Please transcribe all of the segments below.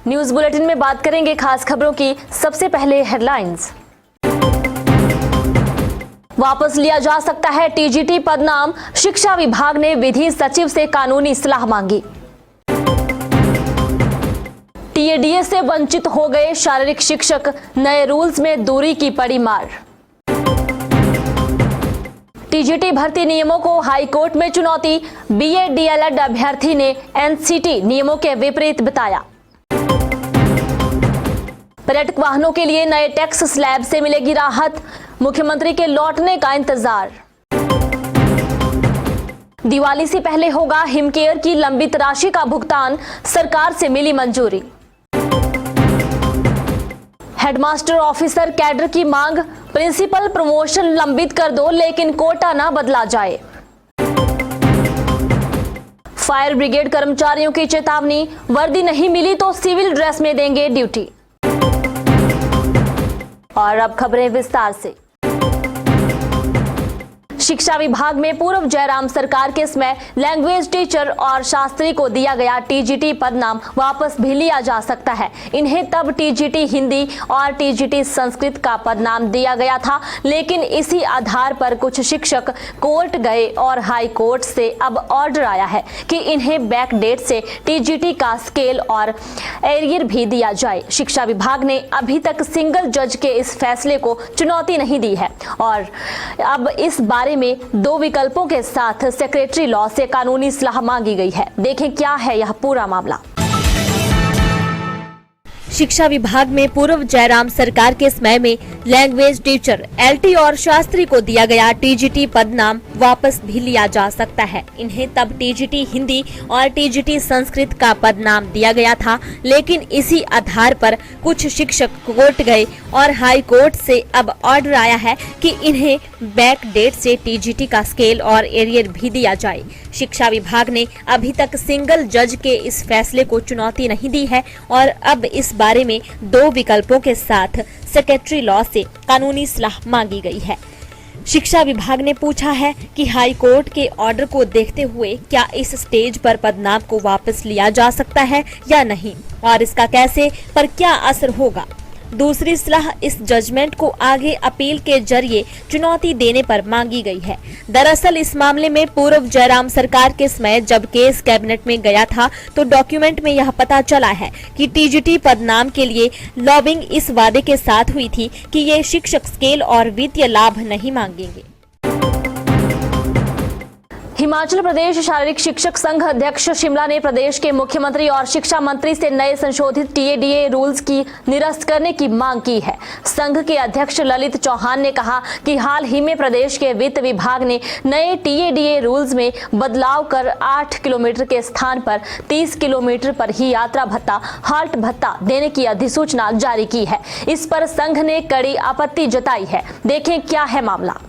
News bulletin में बात करेंगे खास खबरों की। सबसे पहले हेडलाइंस। वापस लिया जा सकता है टीजीटी पदनाम, शिक्षा विभाग ने विधि सचिव से कानूनी सलाह मांगी। टीएडीए से वंचित हो गए शारीरिक शिक्षक, नए रूल्स में दूरी की पड़ी मार। टीजीटी भर्ती नियमों को हाईकोर्ट में चुनौती, बीए डीएलएड अभ्यर्थी ने एनसीटी नियमों के विपरीत बताया। पर्यटक वाहनों के लिए नए टैक्स स्लैब से मिलेगी राहत, मुख्यमंत्री के लौटने का इंतजार। दिवाली से पहले होगा हिमकेयर की लंबित राशि का भुगतान, सरकार से मिली मंजूरी। हेडमास्टर ऑफिसर कैडर की मांग, प्रिंसिपल प्रमोशन लंबित कर दो लेकिन कोटा ना बदला जाए। फायर ब्रिगेड कर्मचारियों की चेतावनी, वर्दी नहीं मिली तो सिविल ड्रेस में देंगे ड्यूटी। और अब खबरें विस्तार से। शिक्षा विभाग में पूर्व जयराम सरकार के समय लैंग्वेज टीचर और शास्त्री को दिया गया टीजीटी पदनाम वापस भी लिया जा सकता है। इन्हें तब टीजीटी हिंदी और टीजीटी संस्कृत का पदनाम दिया गया था, लेकिन इसी आधार पर कुछ शिक्षक कोर्ट गए और हाई कोर्ट से अब ऑर्डर आया है कि इन्हें बैक डेट से टीजीटी का स्केल और एरियर भी दिया जाए। शिक्षा विभाग ने अभी तक सिंगल जज के इस फैसले को चुनौती नहीं दी है और अब इस बारे में दो विकल्पों के साथ सेक्रेटरी लॉ से कानूनी सलाह मांगी गई है। देखें क्या है यह पूरा मामला। शिक्षा विभाग में पूर्व जयराम सरकार के समय में लैंग्वेज टीचर, एलटी और शास्त्री को दिया गया टीजीटी पदनाम वापस भी लिया जा सकता है। इन्हें तब टीजीटी हिंदी और टीजीटी संस्कृत का पदनाम दिया गया था, लेकिन इसी आधार पर कुछ शिक्षक कोर्ट गए और हाई कोर्ट से अब ऑर्डर आया है कि इन्हें बैक डेट से टीजीटी का स्केल और एरियर भी दिया जाए। शिक्षा विभाग ने अभी तक सिंगल जज के इस फैसले को चुनौती नहीं दी है और अब इस बारे में दो विकल्पों के साथ सेक्रेटरी लॉ से कानूनी सलाह मांगी गई है। शिक्षा विभाग ने पूछा है कि हाई कोर्ट के ऑर्डर को देखते हुए क्या इस स्टेज पर पदनाम को वापस लिया जा सकता है या नहीं और इसका कैसे पर क्या असर होगा। दूसरी सलाह इस जजमेंट को आगे अपील के जरिए चुनौती देने पर मांगी गई है। दरअसल इस मामले में पूर्व जयराम सरकार के समय जब केस कैबिनेट में गया था तो डॉक्यूमेंट में यह पता चला है कि टीजीटी पदनाम के लिए लॉबिंग इस वादे के साथ हुई थी कि ये शिक्षक स्केल और वित्तीय लाभ नहीं मांगेंगे। हिमाचल प्रदेश शारीरिक शिक्षक संघ अध्यक्ष शिमला ने प्रदेश के मुख्यमंत्री और शिक्षा मंत्री से नए संशोधित टीएडीए रूल्स की निरस्त करने की मांग की है। संघ के अध्यक्ष ललित चौहान ने कहा कि हाल ही में प्रदेश के वित्त विभाग ने नए टीएडीए रूल्स में बदलाव कर 8 किलोमीटर के स्थान पर 30 किलोमीटर पर ही यात्रा भत्ता, हाल्ट भत्ता देने की अधिसूचना जारी की है। इस पर संघ ने कड़ी आपत्ति जताई है। देखें क्या है मामला।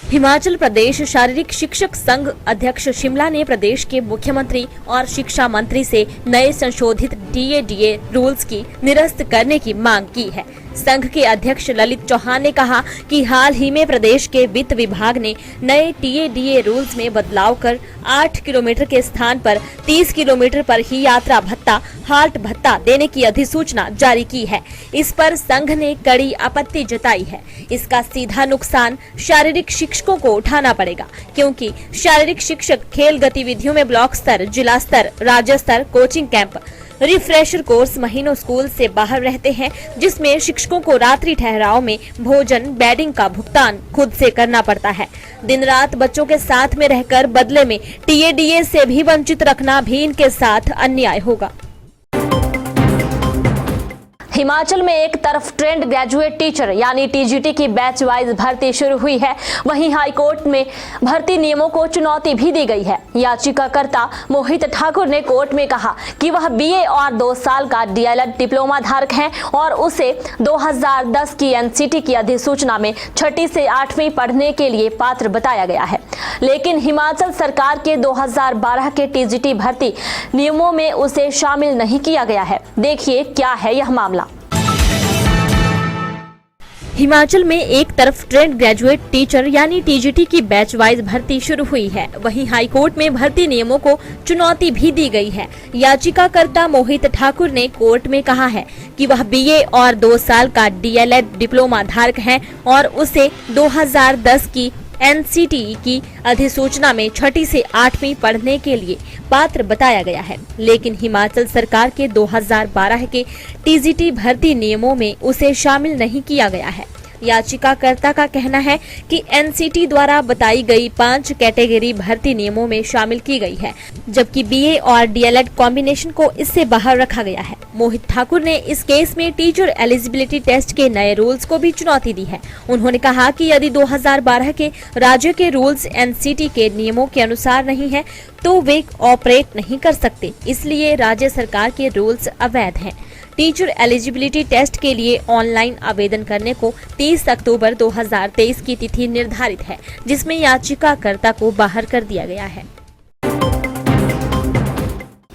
हिमाचल प्रदेश शारीरिक शिक्षक संघ अध्यक्ष शिमला ने प्रदेश के मुख्यमंत्री और शिक्षा मंत्री से नए संशोधित टीएडीए रूल्स की निरस्त करने की मांग की है। संघ के अध्यक्ष ललित चौहान ने कहा कि हाल ही में प्रदेश के वित्त विभाग ने नए टीएडीए रूल्स में बदलाव कर 8 किलोमीटर के स्थान पर 30 किलोमीटर पर ही यात्रा भत्ता, हाल्ट भत्ता देने की अधिसूचना जारी की है। इस पर संघ ने कड़ी आपत्ति जताई है। इसका सीधा नुकसान शारीरिक शिक्षकों को उठाना पड़ेगा, क्योंकि शारीरिक शिक्षक खेल गतिविधियों में ब्लॉक स्तर, जिला स्तर, राज्य स्तर, कोचिंग कैंप, रिफ्रेशर कोर्स महीनों स्कूल से बाहर रहते हैं, जिसमें शिक्षकों को रात्रि ठहराव में भोजन, बेडिंग का भुगतान खुद से करना पड़ता है। दिन रात बच्चों के साथ में रहकर बदले में टीएडीए से भी वंचित रखना भी इनके साथ अन्याय होगा। हिमाचल में एक तरफ ट्रेंड ग्रेजुएट टीचर यानी टीजीटी की बैच वाइज भर्ती शुरू हुई है, वहीं हाईकोर्ट में भर्ती नियमों को चुनौती भी दी गई है। याचिकाकर्ता मोहित ठाकुर ने कोर्ट में कहा कि वह बीए और 2 साल का डीएलएड डिप्लोमा धारक है और उसे 2010 की एनसीटी की अधिसूचना में 6ठी से 8वीं पढ़ने के लिए पात्र बताया गया है, लेकिन हिमाचल सरकार के 2012 के टीजीटी भर्ती नियमों में उसे शामिल नहीं किया गया है। देखिए क्या है यह मामला। हिमाचल में एक तरफ ट्रेंड ग्रेजुएट टीचर यानी टीजीटी की बैच वाइज भर्ती शुरू हुई है, वहीं हाईकोर्ट में भर्ती नियमों को चुनौती भी दी गई है। याचिकाकर्ता मोहित ठाकुर ने कोर्ट में कहा है कि वह बीए और 2 साल का डीएलएड डिप्लोमा धारक है और उसे 2010 की एनसीटीई की अधिसूचना में 6ठी से 8वीं पढ़ने के लिए पात्र बताया गया है, लेकिन हिमाचल सरकार के 2012 के टीजीटी भर्ती नियमों में उसे शामिल नहीं किया गया है। याचिकाकर्ता का कहना है कि एनसीटी द्वारा बताई गई 5 कैटेगरी भर्ती नियमों में शामिल की गई है, जबकि बीए और डीएलएड कॉम्बिनेशन को इससे बाहर रखा गया है। मोहित ठाकुर ने इस केस में टीचर एलिजिबिलिटी टेस्ट के नए रूल्स को भी चुनौती दी है। उन्होंने कहा कि यदि 2012 के राज्य के रूल्स एनसीटी के नियमों के अनुसार नहीं है तो वे ऑपरेट नहीं कर सकते, इसलिए राज्य सरकार के रूल्स अवैध हैं। टीचर एलिजिबिलिटी टेस्ट के लिए ऑनलाइन आवेदन करने को 30 अक्टूबर 2023 की तिथि निर्धारित है, जिसमें याचिकाकर्ता को बाहर कर दिया गया है।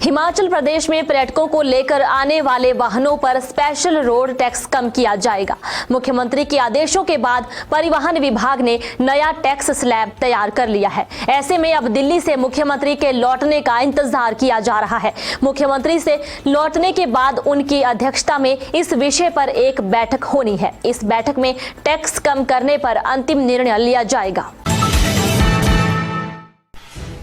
हिमाचल प्रदेश में पर्यटकों को लेकर आने वाले वाहनों पर स्पेशल रोड टैक्स कम किया जाएगा। मुख्यमंत्री के आदेशों के बाद परिवहन विभाग ने नया टैक्स स्लैब तैयार कर लिया है। ऐसे में अब दिल्ली से मुख्यमंत्री के लौटने का इंतजार किया जा रहा है। मुख्यमंत्री से लौटने के बाद उनकी अध्यक्षता में इस विषय पर एक बैठक होनी है। इस बैठक में टैक्स कम करने पर अंतिम निर्णय लिया जाएगा।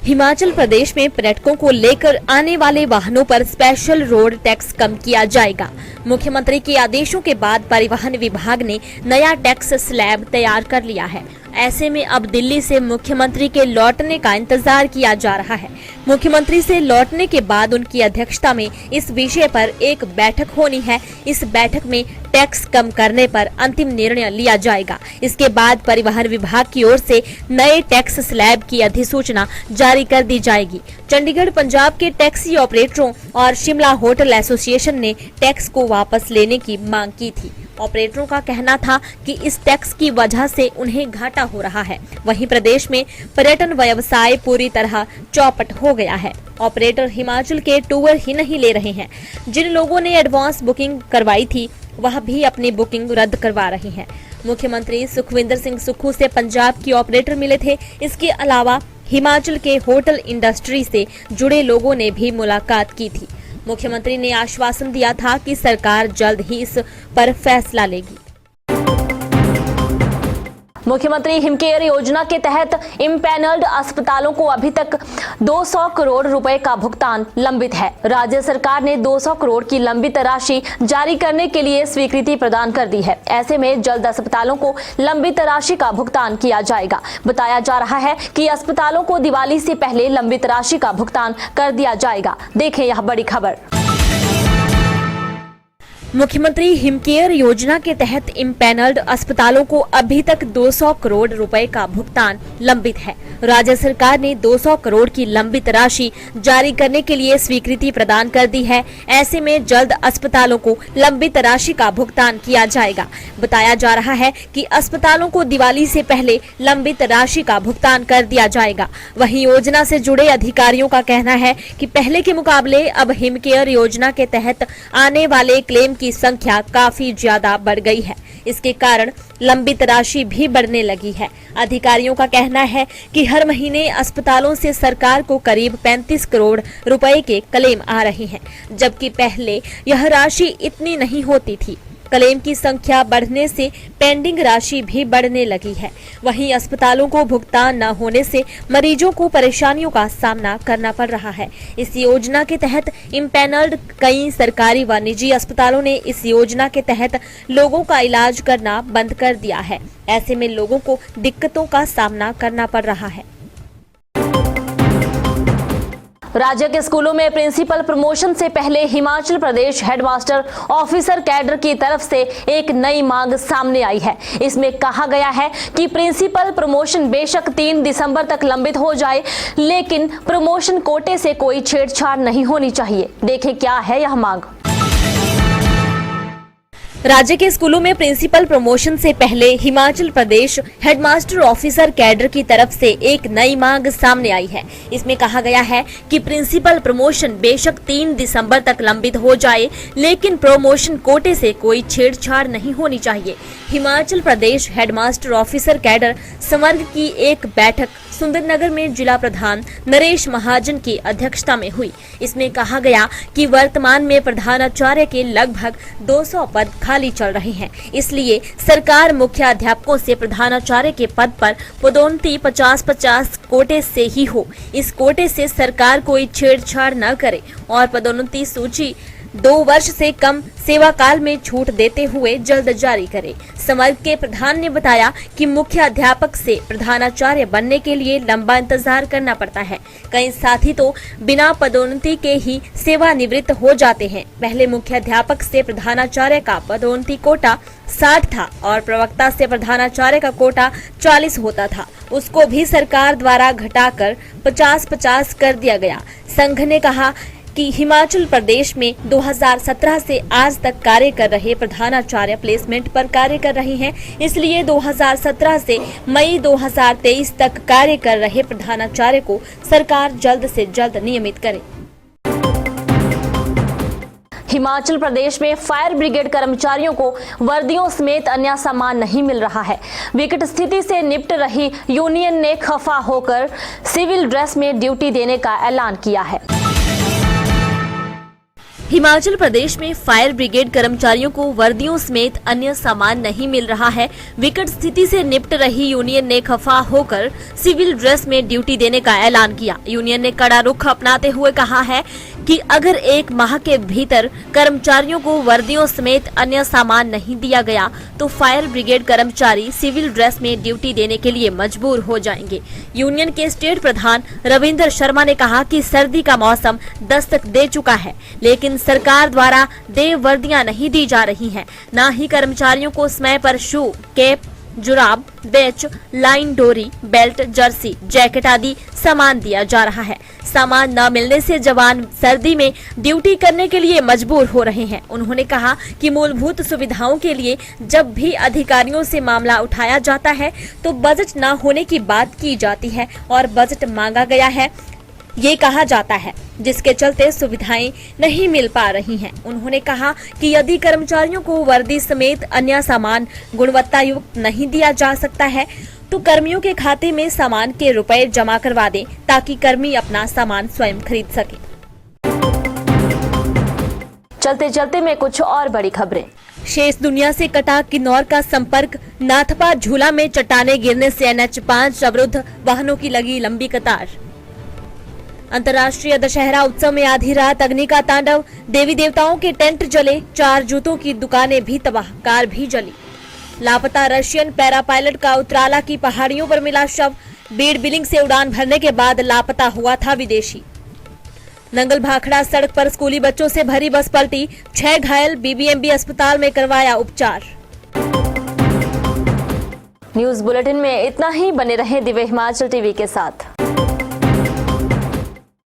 हिमाचल प्रदेश में पर्यटकों को लेकर आने वाले वाहनों पर स्पेशल रोड टैक्स कम किया जाएगा। मुख्यमंत्री के आदेशों के बाद परिवहन विभाग ने नया टैक्स स्लैब तैयार कर लिया है। ऐसे में अब दिल्ली से मुख्यमंत्री के लौटने का इंतजार किया जा रहा है। मुख्यमंत्री से लौटने के बाद उनकी अध्यक्षता में इस विषय पर एक बैठक होनी है। इस बैठक में टैक्स कम करने पर अंतिम निर्णय लिया जाएगा। इसके बाद परिवहन विभाग की ओर से नए टैक्स स्लैब की अधिसूचना जारी कर दी जाएगी। चंडीगढ़ पंजाब के टैक्सी ऑपरेटरों और शिमला होटल एसोसिएशन ने टैक्स को वापस लेने की मांग की थी। ऑपरेटरों का कहना था कि इस टैक्स की वजह से उन्हें घाटा हो रहा है। वहीं प्रदेश में पर्यटन व्यवसाय पूरी तरह चौपट हो गया है। ऑपरेटर हिमाचल के टूर ही नहीं ले रहे हैं। जिन लोगों ने एडवांस बुकिंग करवाई थी वह भी अपनी बुकिंग रद्द करवा रहे हैं। मुख्यमंत्री सुखविंदर सिंह सुक्खू से पंजाब की ऑपरेटर मिले थे। इसके अलावा हिमाचल के होटल इंडस्ट्री से जुड़े लोगों ने भी मुलाकात की थी। मुख्यमंत्री ने आश्वासन दिया था कि सरकार जल्द ही इस पर फैसला लेगी। मुख्यमंत्री हिमकेयर योजना के तहत इम्पैनल्ड अस्पतालों को अभी तक 200 करोड़ रुपए का भुगतान लंबित है। राज्य सरकार ने 200 करोड़ की लंबित राशि जारी करने के लिए स्वीकृति प्रदान कर दी है। ऐसे में जल्द अस्पतालों को लंबित राशि का भुगतान किया जाएगा। बताया जा रहा है कि अस्पतालों को दिवाली से पहले लंबित राशि का भुगतान कर दिया जाएगा। देखें यह बड़ी खबर। मुख्यमंत्री हिमकेयर योजना के तहत इम्पैनल्ड अस्पतालों को अभी तक 200 करोड़ रुपए का भुगतान लंबित है। राज्य सरकार ने 200 करोड़ की लंबित राशि जारी करने के लिए स्वीकृति प्रदान कर दी है। ऐसे में जल्द अस्पतालों को लंबित राशि का भुगतान किया जाएगा। बताया जा रहा है कि अस्पतालों को दिवाली से पहले लंबित राशि का भुगतान कर दिया जाएगा। वहीं योजना से जुड़े अधिकारियों का कहना है कि पहले के मुकाबले अब हिमकेयर योजना के तहत आने वाले क्लेम की संख्या काफी ज्यादा बढ़ गई है। इसके कारण लंबित राशि भी बढ़ने लगी है। अधिकारियों का कहना है कि हर महीने अस्पतालों से सरकार को करीब 35 करोड़ रुपए के क्लेम आ रहे हैं, जबकि पहले यह राशि इतनी नहीं होती थी। क्लेम की संख्या बढ़ने से पेंडिंग राशि भी बढ़ने लगी है। वहीं अस्पतालों को भुगतान न होने से मरीजों को परेशानियों का सामना करना पड़ रहा है। इस योजना के तहत इम्पैनल्ड कई सरकारी व निजी अस्पतालों ने इस योजना के तहत लोगों का इलाज करना बंद कर दिया है। ऐसे में लोगों को दिक्कतों का सामना करना पड़ रहा है। राज्य के स्कूलों में प्रिंसिपल प्रमोशन से पहले Himachal Pradesh headmaster officer cadre की तरफ से एक नई मांग सामने आई है। इसमें कहा गया है कि प्रिंसिपल प्रमोशन बेशक 3 दिसंबर तक लंबित हो जाए, लेकिन प्रमोशन कोटे से कोई छेड़छाड़ नहीं होनी चाहिए। देखें क्या है यह मांग। राज्य के स्कूलों में प्रिंसिपल प्रमोशन से पहले Himachal Pradesh headmaster officer cadre की तरफ से एक नई मांग सामने आई है। इसमें कहा गया है कि प्रिंसिपल प्रमोशन बेशक 3 दिसंबर तक लंबित हो जाए, लेकिन प्रमोशन कोटे से कोई छेड़छाड़ नहीं होनी चाहिए। Himachal Pradesh headmaster officer cadre समर्ग की एक बैठक सुंदरनगर में जिला प्रधान नरेश महाजन की अध्यक्षता में हुई। इसमें कहा गया कि वर्तमान में प्रधानाचार्य के लगभग 200 पद खाली चल रहे हैं, इसलिए सरकार मुख्य अध्यापकों से प्रधानाचार्य के पद पर पदोन्नति 50-50 कोटे से ही हो। इस कोटे से सरकार कोई छेड़छाड़ न करे और पदोन्नति सूची 2 वर्ष से कम सेवा काल में छूट देते हुए जल्द जारी करे। समर्ग के प्रधान ने बताया कि मुख्य अध्यापक से प्रधानाचार्य बनने के लिए लंबा इंतजार करना पड़ता है। कई साथी तो बिना पदोन्नति के ही सेवानिवृत्त हो जाते हैं। पहले मुख्य अध्यापक से प्रधानाचार्य का पदोन्नति कोटा 60 था और प्रवक्ता से प्रधानाचार्य का कोटा 40 होता था। उसको भी सरकार द्वारा घटाकर 50-50 कर दिया गया। संघ ने कहा कि हिमाचल प्रदेश में 2017 से आज तक कार्य कर रहे प्रधानाचार्य प्लेसमेंट पर कार्य कर रहे हैं, इसलिए 2017 से मई 2023 तक कार्य कर रहे प्रधानाचार्य को सरकार जल्द से जल्द नियमित करे। हिमाचल प्रदेश में फायर ब्रिगेड कर्मचारियों को वर्दियों समेत अन्य सामान नहीं मिल रहा है। विकट स्थिति से निपट रही यूनियन ने खफा होकर सिविल ड्रेस में ड्यूटी देने का ऐलान किया है। हिमाचल प्रदेश में फायर ब्रिगेड कर्मचारियों को वर्दियों समेत अन्य सामान नहीं मिल रहा है। विकट स्थिति से निपट रही यूनियन ने खफा होकर सिविल ड्रेस में ड्यूटी देने का ऐलान किया। यूनियन ने कड़ा रुख अपनाते हुए कहा है कि अगर 1 माह के भीतर कर्मचारियों को वर्दियों समेत अन्य सामान नहीं दिया गया तो फायर ब्रिगेड कर्मचारी सिविल ड्रेस में ड्यूटी देने के लिए मजबूर हो जाएंगे। यूनियन के स्टेट प्रधान रविंद्र शर्मा ने कहा कि सर्दी का मौसम दस्तक दे चुका है, लेकिन सरकार द्वारा देय वर्दियां नहीं दी जा रही हैं। न ही कर्मचारियों को समय पर शू, कैप, जुराब, बैच, लाइन डोरी, बेल्ट, जर्सी, जैकेट आदि सामान दिया जा रहा है। सामान न मिलने से जवान सर्दी में ड्यूटी करने के लिए मजबूर हो रहे हैं। उन्होंने कहा कि मूलभूत सुविधाओं के लिए जब भी अधिकारियों से मामला उठाया जाता है तो बजट न होने की बात की जाती है और बजट मांगा गया है ये कहा जाता है, जिसके चलते सुविधाएं नहीं मिल पा रही हैं। उन्होंने कहा कि यदि कर्मचारियों को वर्दी समेत अन्य सामान गुणवत्ता युक्त नहीं दिया जा सकता है तो कर्मियों के खाते में सामान के रुपए जमा करवा दें ताकि कर्मी अपना सामान स्वयं खरीद सके। चलते चलते में कुछ और बड़ी खबरें। शेष दुनिया से कटा किन्नौर का संपर्क। नाथपा झूला में चट्टाने गिरने से NH5 अवरुद्ध, वाहनों की लगी लंबी कतार। अंतर्राष्ट्रीय दशहरा उत्सव में आधी रात अग्नि का तांडव, देवी देवताओं के टेंट जले, 4 जूतों की दुकानें भी तबाह, कार भी जली। लापता रशियन पैरा पायलट का उतराला की पहाड़ियों पर मिला शव, बीड़ बिलिंग से उड़ान भरने के बाद लापता हुआ था विदेशी। नंगल भाखड़ा सड़क पर स्कूली बच्चों से भरी बस पलटी, 6 घायल, BBMB अस्पताल में करवाया उपचार। न्यूज बुलेटिन में इतना ही। बने रहे दिव्य हिमाचल टीवी के साथ।